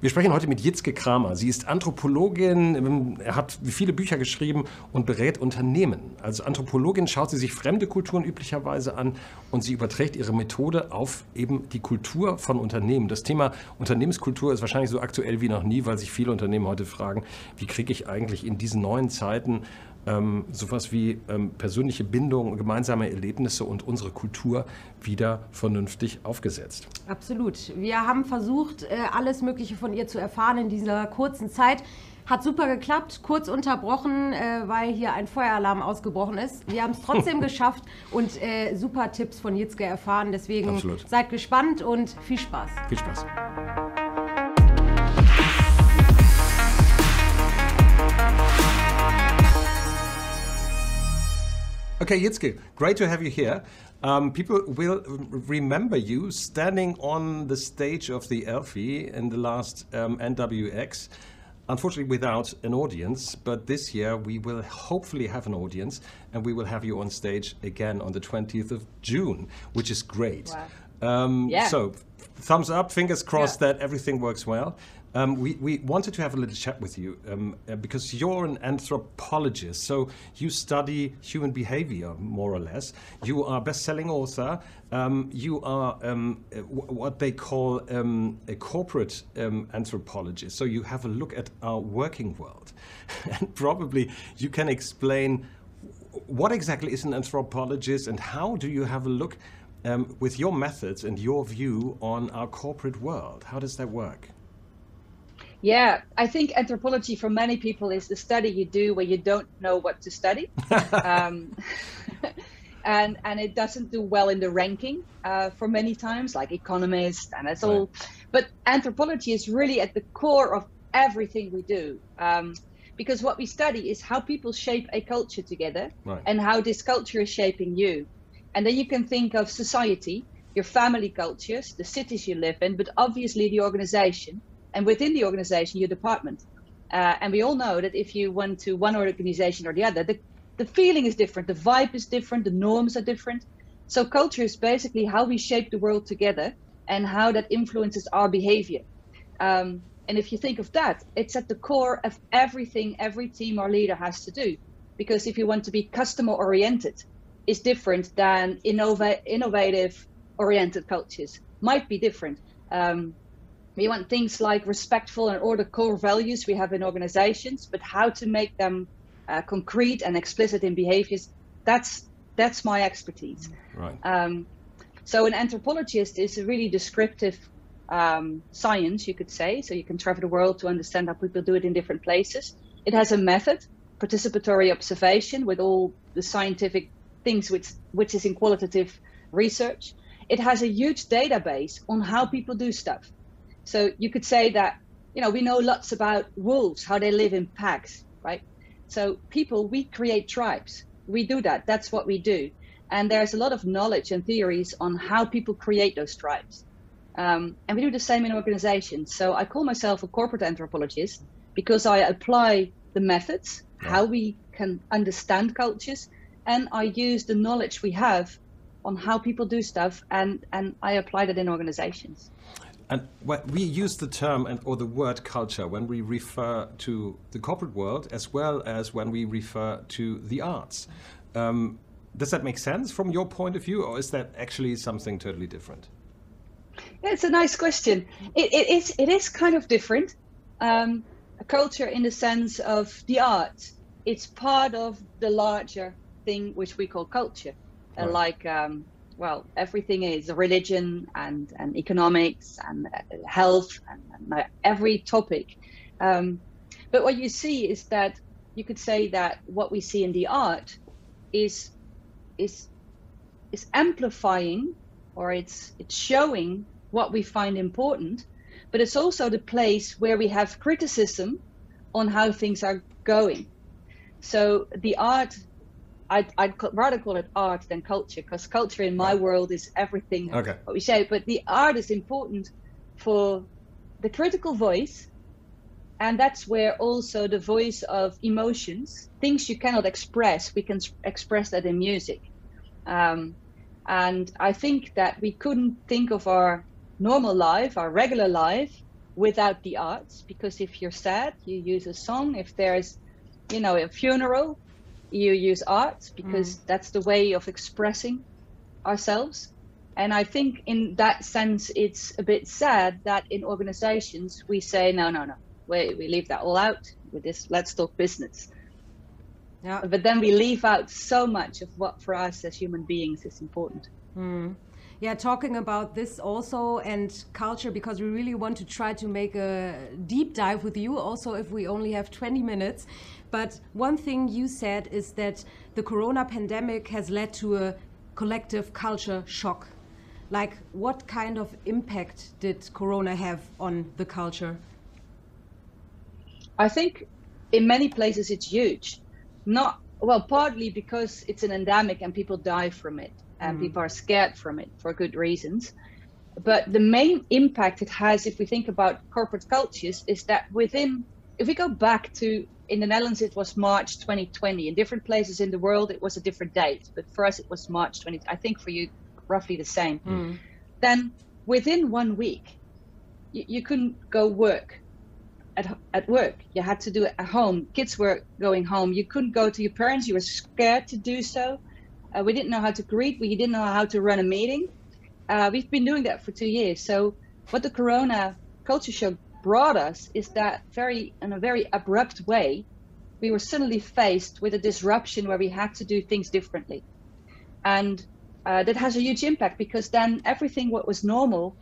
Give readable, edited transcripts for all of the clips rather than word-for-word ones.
Wir sprechen heute mit Jitske Kramer. Sie ist Anthropologin, hat viele Bücher geschrieben und berät Unternehmen. Als Anthropologin schaut sie sich fremde Kulturen üblicherweise an und sie überträgt ihre Methode auf eben die Kultur von Unternehmen. Das Thema Unternehmenskultur ist wahrscheinlich so aktuell wie noch nie, weil sich viele Unternehmen heute fragen, wie kriege ich eigentlich in diesen neuen Zeiten sowas wie persönliche Bindung, gemeinsame Erlebnisse und unsere Kultur wieder vernünftig aufgesetzt. Absolut. Wir haben versucht, alles Mögliche von ihr zu erfahren in dieser kurzen Zeit. Hat super geklappt, kurz unterbrochen, weil hier ein Feueralarm ausgebrochen ist. Wir haben es trotzdem geschafft und super Tipps von Jitske erfahren. Deswegen Absolut. Seid gespannt und viel Spaß. Viel Spaß. Okay, Jitske, great to have you here. People will remember you standing on the stage of the Elfi in the last NWX, unfortunately without an audience, but this year we will hopefully have an audience and we will have you on stage again on the 20th of June, which is great. Wow. So, thumbs up, fingers crossed that everything works well. We wanted to have a little chat with you because you're an anthropologist, so you study human behavior, more or less. You are a best-selling author. You are what they call a corporate anthropologist, so you have a look at our working world. And probably you can explain what exactly is an anthropologist and how do you have a look with your methods and your view on our corporate world. How does that work? Yeah, I think anthropology for many people is the study you do where you don't know what to study. And it doesn't do well in the ranking for many times, like economists, and it's all. But anthropology is really at the core of everything we do. Because what we study is how people shape a culture together and how this culture is shaping you. And then you can think of society, your family cultures, the cities you live in, but obviously the organization. And within the organization, your department. And we all know that if you went to one organization or the other, the feeling is different, the vibe is different, the norms are different. So culture is basically how we shape the world together and how that influences our behavior. And if you think of that, it's at the core of everything every team or leader has to do. Because if you want to be customer oriented, it's different than innovative oriented cultures. Might be different. We want things like respectful and all the core values we have in organizations, but how to make them concrete and explicit in behaviors, that's my expertise. Right. So an anthropologist is a really descriptive science, you could say. So you can travel the world to understand how people do it in different places. It has a method, participatory observation with all the scientific things which is in qualitative research. It has a huge database on how people do stuff. So you could say that, we know lots about wolves, how they live in packs, right? So people, we create tribes. We do that. That's what we do. And there's a lot of knowledge and theories on how people create those tribes. And we do the same in organizations. So I call myself a corporate anthropologist because I apply the methods, how we can understand cultures, and I use the knowledge we have on how people do stuff, and I apply that in organizations. And we use the term or the word culture when we refer to the corporate world as well as when we refer to the arts. Does that make sense from your point of view, or is that actually something totally different? Yeah, it's a nice question. It is kind of different. A culture in the sense of the arts. It's part of the larger thing which we call culture. Like everything is religion and economics and health and every topic. But what you see is that you could say that what we see in the art is amplifying, or it's showing what we find important, but it's also the place where we have criticism on how things are going. So the art, I'd rather call it art than culture, because culture in my world is everything what we say. But the art is important for the critical voice, and that's where also the voice of emotions, things you cannot express, we can express that in music. And I think that we couldn't think of our normal life, our regular life, without the arts, because if you're sad, you use a song. If there's, a funeral, you use art, because that's the way of expressing ourselves. And I think in that sense, it's a bit sad that in organizations we say, no, we leave that all out with this, let's talk business. Yeah. But then we leave out so much of what for us as human beings is important. Yeah, talking about this also and culture, because we really want to try to make a deep dive with you also if we only have 20 minutes. But one thing you said is that the Corona pandemic has led to a collective culture shock. Like, what kind of impact did Corona have on the culture? I think in many places it's huge. Partly because it's an endemic and people die from it, and people are scared from it for good reasons. But the main impact it has, if we think about corporate cultures, is that if we go back to, in the Netherlands, it was March 2020. In different places in the world, it was a different date. But for us, it was March 20. I think for you, roughly the same. Then within 1 week, you couldn't go work at work. You had to do it at home. Kids were going home. You couldn't go to your parents. You were scared to do so. We didn't know how to greet. We didn't know how to run a meeting. We've been doing that for 2 years. So what the Corona culture shock brought us is that in a very abrupt way, we were suddenly faced with a disruption where we had to do things differently. And that has a huge impact, because then everything what was normal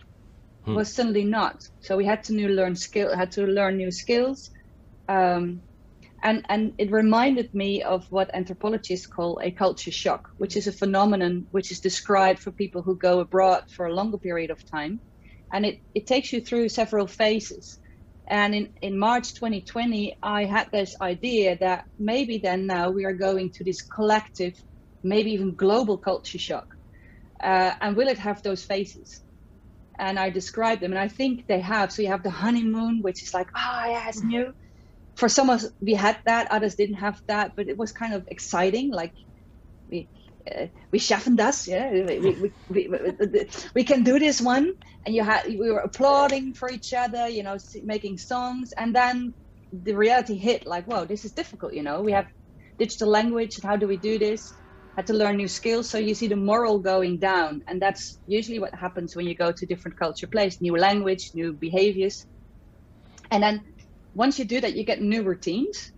was suddenly not. So we had to learn new skills. And it reminded me of what anthropologists call a culture shock, which is a phenomenon which is described for people who go abroad for a longer period of time. And it takes you through several phases. And in March 2020, I had this idea that maybe then now we are going to this collective, maybe even global culture shock. And will it have those phases? And I described them, and I think they have. So you have the honeymoon, which is like, yeah, it's new. For some of us, we had that, others didn't have that, but it was kind of exciting. Like we schaffen das, yeah. We can do this one, and we were applauding for each other, making songs, and then the reality hit. Like, whoa, this is difficult. We have digital language, and how do we do this? Had to learn new skills. So you see the moral going down, and that's usually what happens when you go to different culture place, new language, new behaviors. And then once you do that, you get new routines.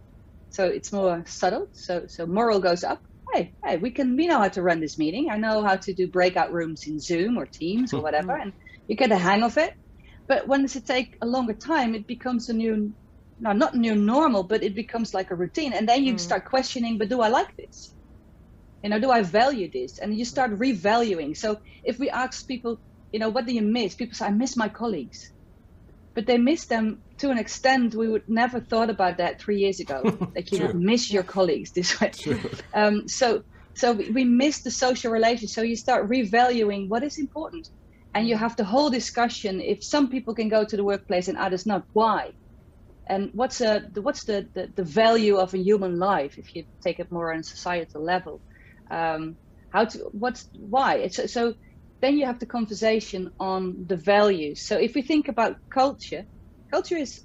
So it's more subtle. So moral goes up. Hey, we know how to run this meeting. I know how to do breakout rooms in Zoom or Teams or whatever, and you get a hang of it. But once it takes a longer time, it becomes not new normal, but it becomes like a routine. And then you start questioning, but do I like this? Do I value this? And you start revaluing. So if we ask people, what do you miss? People say, I miss my colleagues. But they miss them to an extent we would never thought about that 3 years ago. That you would miss your colleagues this way. So we miss the social relations. So you start revaluing what is important. And you have the whole discussion, if some people can go to the workplace and others not, why? And what's the value of a human life if you take it more on a societal level? Why? So then you have the conversation on the values. So if we think about culture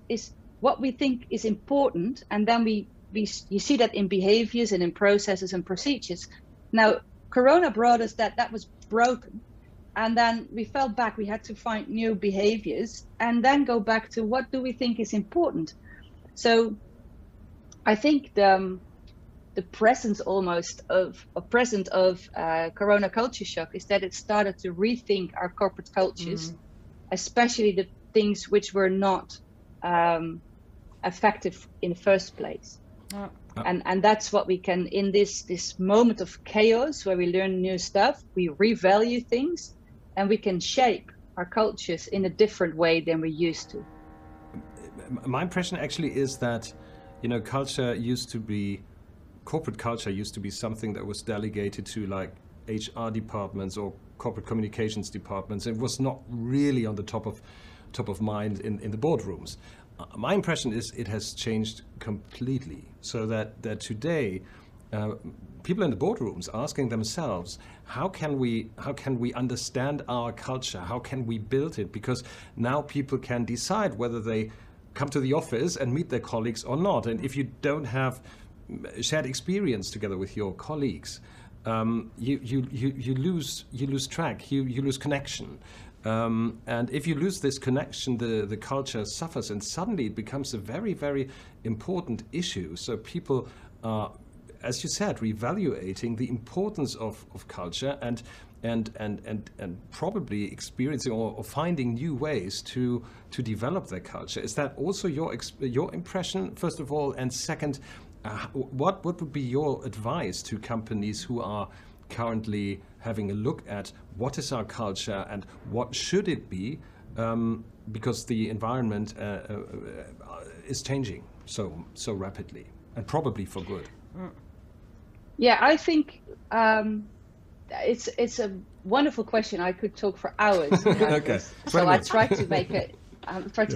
is what we think is important, and then you see that in behaviors and in processes and procedures. Now, Corona brought us that was broken, and then we fell back. We had to find new behaviors, and then go back to what do we think is important. So I think the presence almost of Corona culture shock is that it started to rethink our corporate cultures, especially the things which were not effective in the first place. And that's what we can, in this moment of chaos where we learn new stuff, we revalue things, and we can shape our cultures in a different way than we used to. My impression actually is that, corporate culture used to be something that was delegated to like HR departments or corporate communications departments. It was not really on the top of mind in the boardrooms. My impression is it has changed completely, so that today people in the boardrooms asking themselves, how can we understand our culture? How can we build it? Because now people can decide whether they come to the office and meet their colleagues or not. And if you don't have shared experience together with your colleagues, you lose track, you lose connection. And if you lose this connection, the culture suffers, and suddenly it becomes a very, very important issue. So people are, as you said, reevaluating the importance of culture and probably experiencing or finding new ways to develop their culture. Is that also your impression, first of all? And second, what would be your advice to companies who are currently having a look at what is our culture and what should it be, because the environment is changing so rapidly and probably for good? Yeah, I think it's a wonderful question. I could talk for hours. Okay. So I try to make it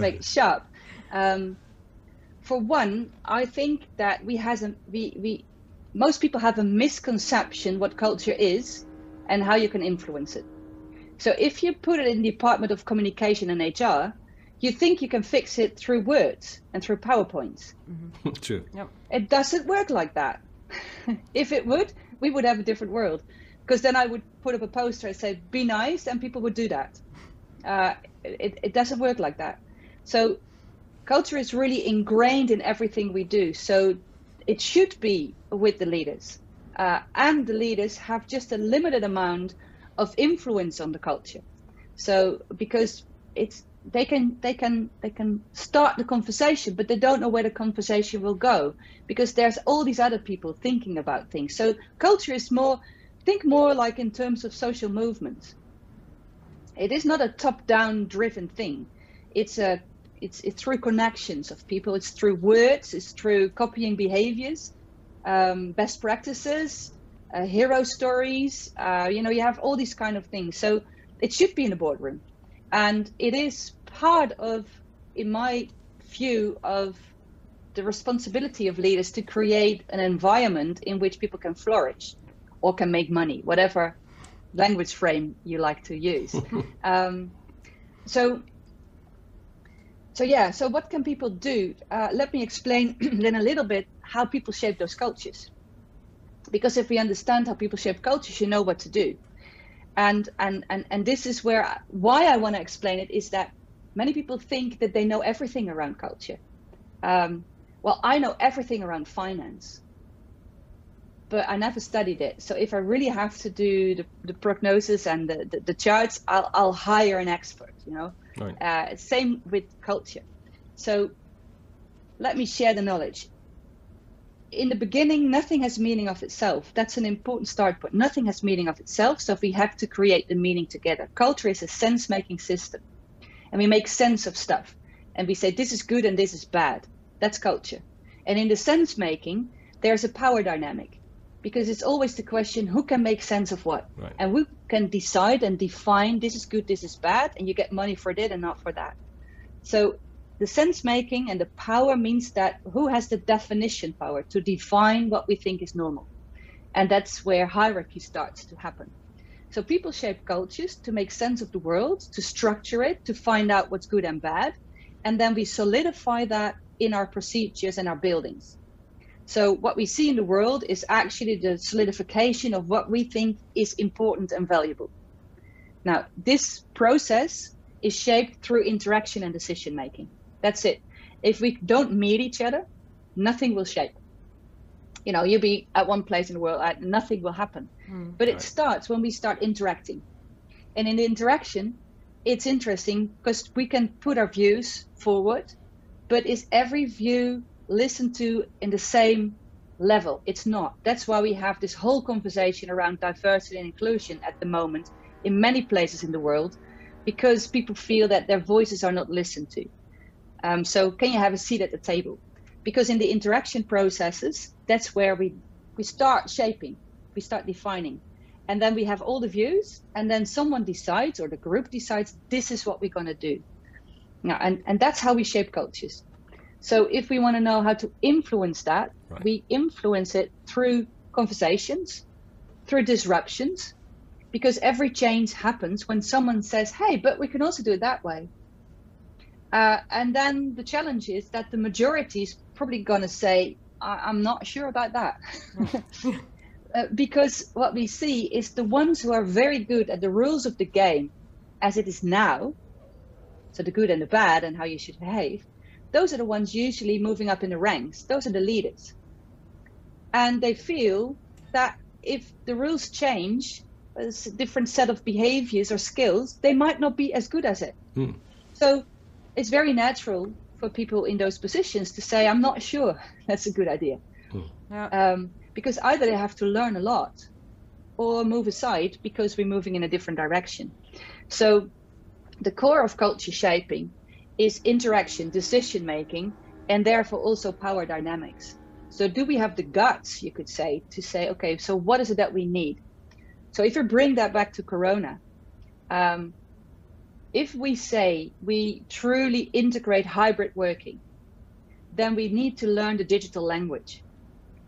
make it sharp. For one, I think that most people have a misconception what culture is and how you can influence it. So if you put it in the Department of Communication and HR, you think you can fix it through words and through PowerPoints. Mm-hmm. True. Yep. It doesn't work like that. If it would, we would have a different world. Because then I would put up a poster and say, be nice, and people would do that. It doesn't work like that. So culture is really ingrained in everything we do. So it should be with the leaders. And the leaders have just a limited amount of influence on the culture. So because they can start the conversation, but they don't know where the conversation will go, because there's all these other people thinking about things. So culture is think more like in terms of social movements. It is not a top-down driven thing. It's through connections of people. It's through words. It's through copying behaviors, best practices, hero stories. You have all these kind of things. So it should be in the boardroom, and it is part of, in my view, of the responsibility of leaders to create an environment in which people can flourish or can make money, whatever language frame you like to use. So what can people do? Let me explain then a little bit how people shape those cultures. Because if we understand how people shape cultures, you know what to do. And this is why I want to explain it, is that many people think that they know everything around culture. Well, I know everything around finance, but I never studied it. So if I really have to do the prognosis and the charts, I'll hire an expert, Right. Same with culture. So let me share the knowledge. In the beginning, nothing has meaning of itself. That's an important start point. Nothing has meaning of itself, so we have to create the meaning together. Culture is a sense-making system, and we make sense of stuff. And we say, this is good and this is bad. That's culture. And in the sense-making, there's a power dynamic, because it's always the question, who can make sense of what? Right. And we can decide and define, this is good, this is bad, and you get money for that and not for that. So the sense making and the power means that who has the definition power to define what we think is normal. And that's where hierarchy starts to happen. So people shape cultures to make sense of the world, to structure it, to find out what's good and bad. And then we solidify that in our procedures and our buildings. So what we see in the world is actually the solidification of what we think is important and valuable. Now, this process is shaped through interaction and decision making. That's it. If we don't meet each other, nothing will shape. You'll be at one place in the world, nothing will happen. But it starts when we start interacting. And in the interaction, it's interesting because we can put our views forward, but is every view listened to in the same level? It's not. That's why we have this whole conversation around diversity and inclusion at the moment in many places in the world, because people feel that their voices are not listened to. So can you have a seat at the table? Because in the interaction processes, that's where we start shaping, we start defining. And then we have all the views, and then someone decides, or the group decides, this is what we're going to do. Now, and that's how we shape cultures. So if we want to know how to influence that, we influence it through conversations, through disruptions, because every change happens when someone says, hey, but we can also do it that way. And then the challenge is that the majority is probably going to say, I'm not sure about that. Because what we see is the ones who are very good at the rules of the game as it is now, so the good and the bad and how you should behave, those are the ones usually moving up in the ranks. Those are the leaders. And they feel that if the rules change, a different set of behaviors or skills, they might not be as good as it. So it's very natural for people in those positions to say, I'm not sure that's a good idea. Because either they have to learn a lot or move aside because we're moving in a different direction. So the core of culture shaping is interaction, decision making, and therefore also power dynamics. So do we have the guts, you could say, to say, okay, so what is it that we need? So if you bring that back to Corona, if we say we truly integrate hybrid working, then we need to learn the digital language.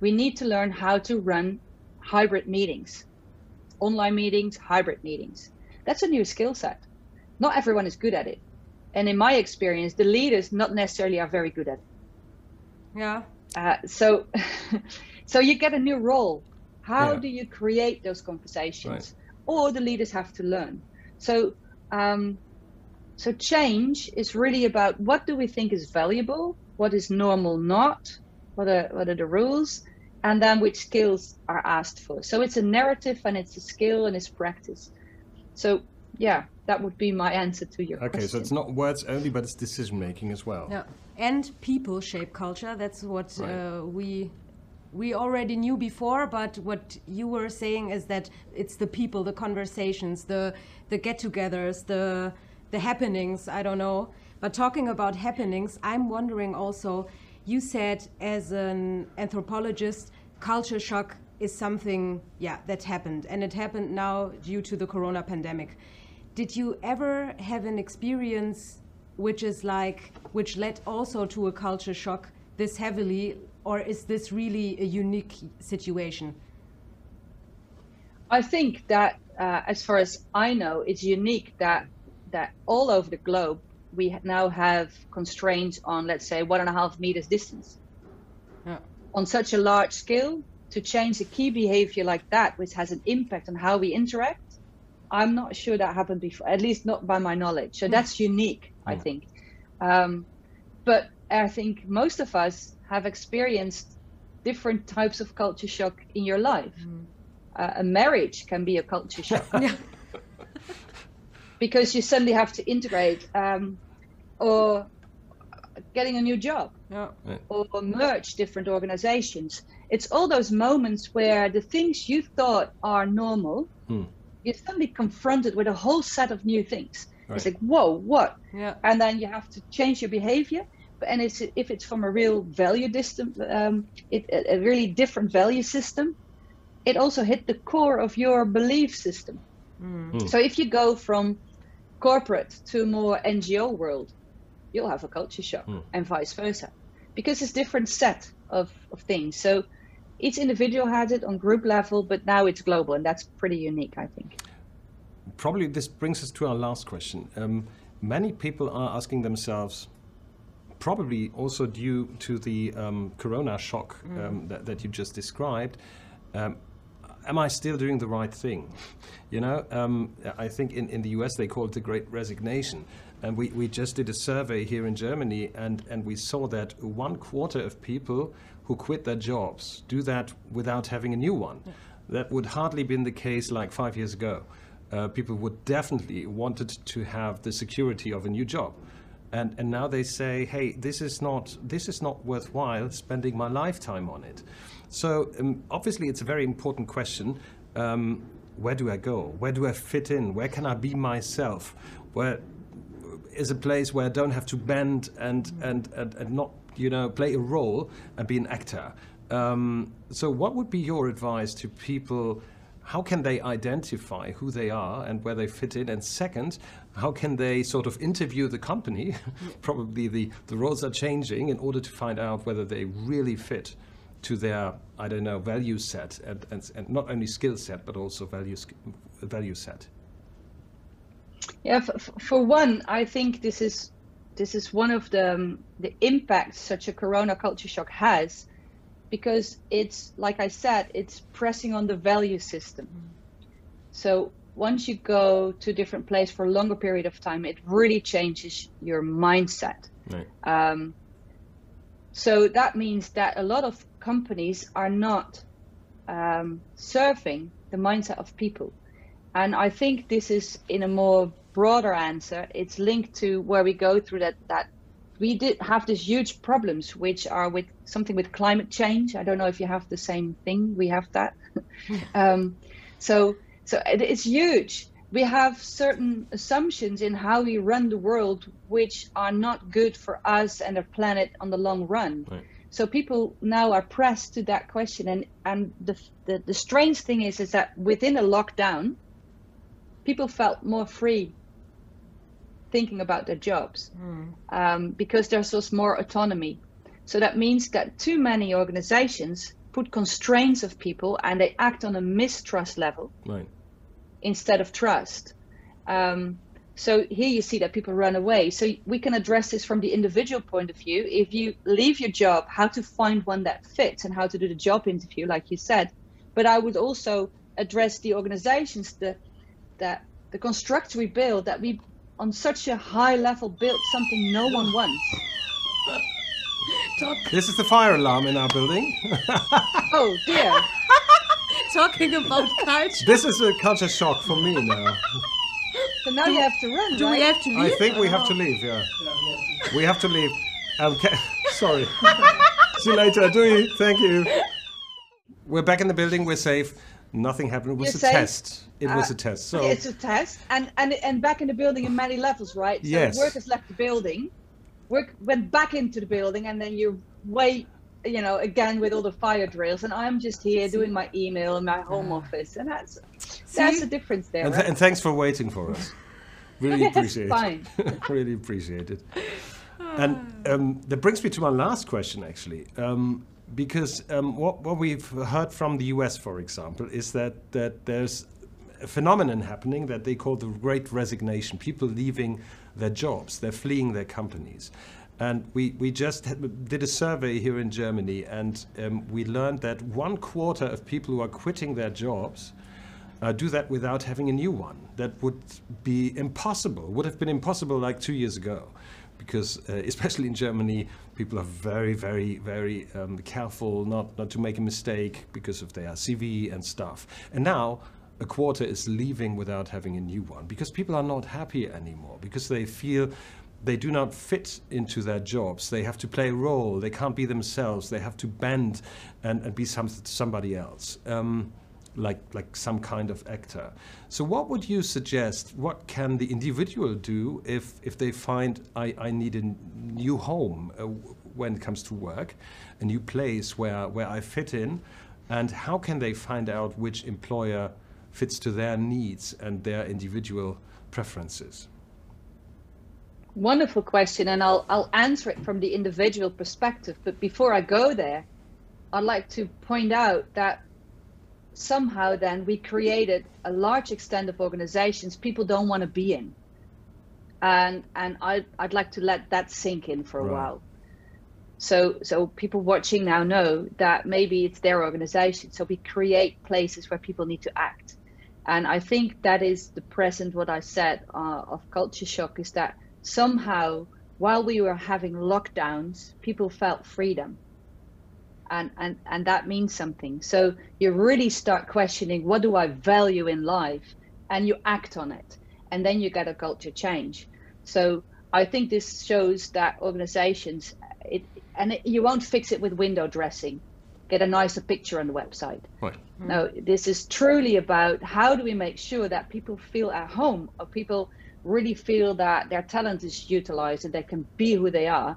We need to learn how to run hybrid meetings, online meetings, hybrid meetings. That's a new skill set. Not everyone is good at it. And in my experience, the leaders not necessarily are very good at it. Yeah. So you get a new role. How do you create those conversations? Or the leaders have to learn. So so change is really about what do we think is valuable, what is normal not, what are the rules, and then which skills are asked for. So it's a narrative and it's a skill and it's practice. So yeah, that would be my answer to your question. Okay, so it's not words only, but it's decision making as well. Yeah, and people shape culture. That's what we already knew before, but what you were saying is that it's the people, the conversations, the get-togethers, the happenings, I don't know. But talking about happenings, I'm wondering also, you said as an anthropologist, culture shock is something, that happened. And it happened now due to the Corona pandemic. Did you ever have an experience which led also to a culture shock this heavily, or is this really a unique situation? I think that as far as I know, it's unique that all over the globe, we now have constraints on, let's say, 1.5 meters distance. Yeah. On such a large scale, to change a key behavior like that, which has an impact on how we interact, I'm not sure that happened before, at least not by my knowledge. So that's unique, I think. But I think most of us have experienced different types of culture shock in your life. A marriage can be a culture shock. Because you suddenly have to integrate, or getting a new job, or merge different organizations. It's all those moments where the things you thought are normal, you're suddenly confronted with a whole set of new things. It's like, whoa, what? And then you have to change your behavior. And if it's from a real value system, a really different value system, it also hit the core of your belief system. So if you go from corporate to more NGO world, you'll have a culture shock, and vice versa, because it's different set of things. So each individual has it on group level, but now it's global, and that's pretty unique, I think. Probably this brings us to our last question. Many people are asking themselves, probably also due to the Corona shock that you just described, am I still doing the right thing? You know, I think in the US they call it the Great Resignation. And we just did a survey here in Germany, and we saw that 1/4 of people who quit their jobs do that without having a new one. That would hardly been the case like 5 years ago. People would definitely wanted to have the security of a new job. And now they say, hey, this is not worthwhile spending my lifetime on it. So obviously it's a very important question. Where do I go? Where do I fit in? Where can I be myself? Where is a place where I don't have to bend and not, you know, play a role and be an actor? So what would be your advice to people? How can they identify who they are and where they fit in? And second, how can they sort of interview the company? Probably the roles are changing in order to find out whether they really fit to their, I don't know, value set and not only skill set, but also value set? Yeah, for one, I think this is one of the impacts such a Corona culture shock has, because it's, like I said, it's pressing on the value system. So once you go to a different place for a longer period of time, it really changes your mindset. Right. So that means that a lot of companies are not serving the mindset of people. And I think this is, in a more broader answer, it's linked to where we go through that we did have these huge problems, which are with something with climate change. I don't know if you have the same thing. We have that. So it's huge. We have certain assumptions in how we run the world, which are not good for us and the planet on the long run. Right. So people now are pressed to that question. And the strange thing is that within a lockdown, people felt more free thinking about their jobs because there was more autonomy. So that means that too many organizations put constraints of people and they act on a mistrust level. Right. Instead of trust. So here you see that people run away. So we can address this from the individual point of view. If you leave your job, how to find one that fits and how to do the job interview, like you said. But I would also address the organizations, the constructs we build, that we on such a high level build something no one wants. This is the fire alarm in our building. Oh dear. Talking about culture. This is a culture shock for me now. So now you have to run, Do right? we have to leave? I think we have to leave, yeah. We have to leave. Sorry. See you later. Thank you. We're back in the building. We're safe. Nothing happened. It was a test. It was a test. So it's a test. And back in the building in many levels, right? So yes. Workers left the building. Work went back into the building, and then you're again with all the fire drills, and I'm just here doing my email in my home office, and that's the difference there. And, and thanks for waiting for us. Really appreciate fine. it. Really appreciate it. And that brings me to my last question, actually, because what we've heard from the US, for example, is that there's a phenomenon happening that they call the Great Resignation. People leaving their jobs, they're fleeing their companies. And we just did a survey here in Germany, and we learned that 1/4 of people who are quitting their jobs do that without having a new one. That would be impossible, would have been impossible like 2 years ago, because especially in Germany, people are very, very, very careful not to make a mistake because of their CV and stuff. And now 1/4 is leaving without having a new one, because people are not happy anymore, because they feel they do not fit into their jobs. They have to play a role. They can't be themselves. They have to bend and be somebody else, like some kind of actor. So what would you suggest? What can the individual do if they find I need a new home when it comes to work, a new place where I fit in, and how can they find out which employer fits to their needs and their individual preferences? Wonderful question, and I'll answer it from the individual perspective. But before I go there, I'd like to point out that somehow then we created a large extent of organizations people don't want to be in, and I'd like to let that sink in for a while. So people watching now know that maybe it's their organization. So we create places where people need to act, and I think that is the present. What I said of culture shock is that somehow, while we were having lockdowns, people felt freedom. And that means something. So you really start questioning, what do I value in life? And you act on it. And then you get a culture change. So I think this shows that organizations, you won't fix it with window dressing, get a nicer picture on the website. Right. No, this is truly about how do we make sure that people feel at home, or people really feel that their talent is utilized and they can be who they are.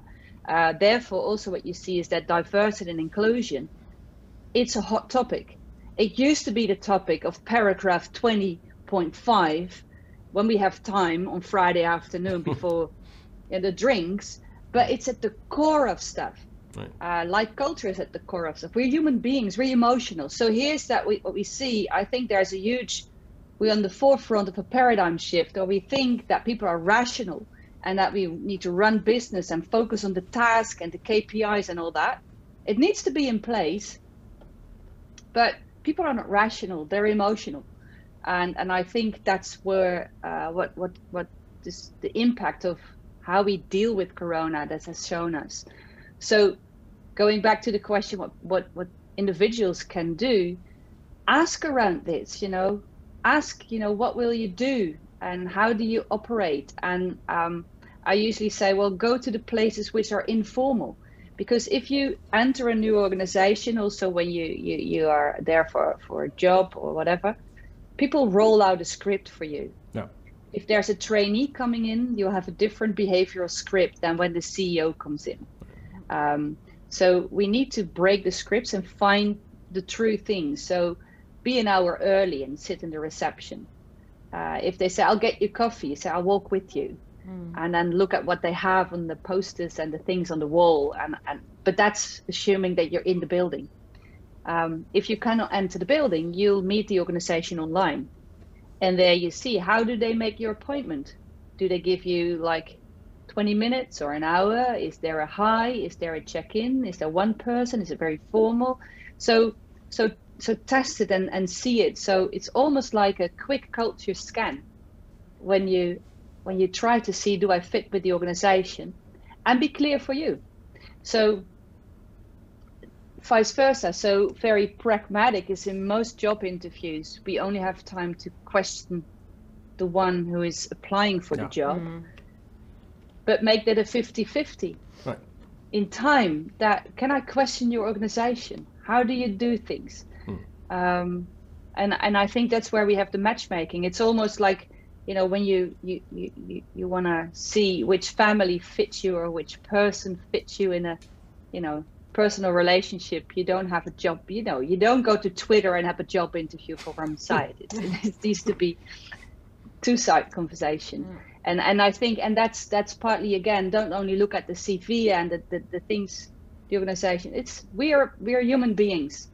Therefore, also what you see is that diversity and inclusion, it's a hot topic. It used to be the topic of paragraph 20.5 when we have time on Friday afternoon before the drinks, but it's at the core of stuff. Right. Like culture is at the core of stuff. We're human beings, we're emotional. So here's what we see. I think there's a huge, we're on the forefront of a paradigm shift, or we think that people are rational and that we need to run business and focus on the task and the KPIs and all that. It needs to be in place, but people are not rational, they're emotional. And I think that's where what this, the impact of how we deal with Corona that has shown us. So going back to the question, what individuals can do, ask around this, ask, what will you do and how do you operate? And I usually say, well, go to the places which are informal, because if you enter a new organization, also when you are there for a job or whatever, people roll out a script for you. Yeah. If there's a trainee coming in, you'll have a different behavioral script than when the CEO comes in. So we need to break the scripts and find the true things. So be an hour early and sit in the reception. If they say, I'll get you coffee, you say, I'll walk with you. And then look at what they have on the posters and the things on the wall. But that's assuming that you're in the building. If you cannot enter the building, you'll meet the organization online. And there you see, how do they make your appointment? Do they give you like 20 minutes or an hour? Is there a hi? Is there a check-in? Is there one person? Is it very formal? So test it and see it. So it's almost like a quick culture scan when you try to see, do I fit with the organization, and be clear for you. So vice versa. So very pragmatic is in most job interviews, we only have time to question the one who is applying for the job, but make that a 50-50. Right. In time, that can I question your organization? How do you do things? And I think that's where we have the matchmaking. It's almost like, when you want to see which family fits you or which person fits you in a, personal relationship. You don't have a job, you don't go to Twitter and have a job interview for one side. It needs to be two-side conversation. And I think, and that's partly, again, don't only look at the CV and the things, the organization. We are human beings.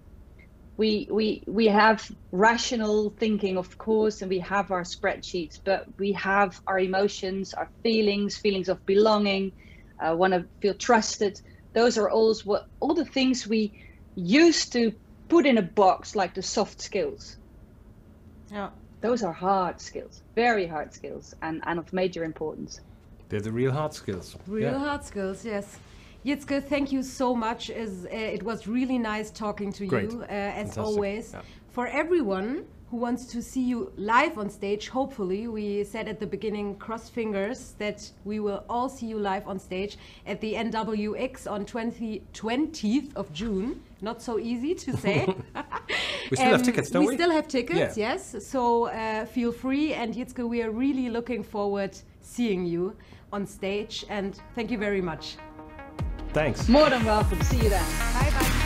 We have rational thinking, of course, and we have our spreadsheets, but we have our emotions, our feelings of belonging, want to feel trusted. Those are all the things we used to put in a box, like the soft skills. Yeah. Those are hard skills, very hard skills, and of major importance. They're the real hard skills. Real hard skills, yes. Jitske, thank you so much. It was really nice talking to Great. you, as Fantastic. always. Yeah. For everyone who wants to see you live on stage, hopefully, we said at the beginning, cross fingers, that we will all see you live on stage at the NWX on 20th of June. Not so easy to say. We still have tickets, don't we? We still have tickets, Yeah. yes. So feel free. And Jitske, we are really looking forward seeing you on stage. And thank you very much. Thanks. More than welcome. See you then. Bye bye.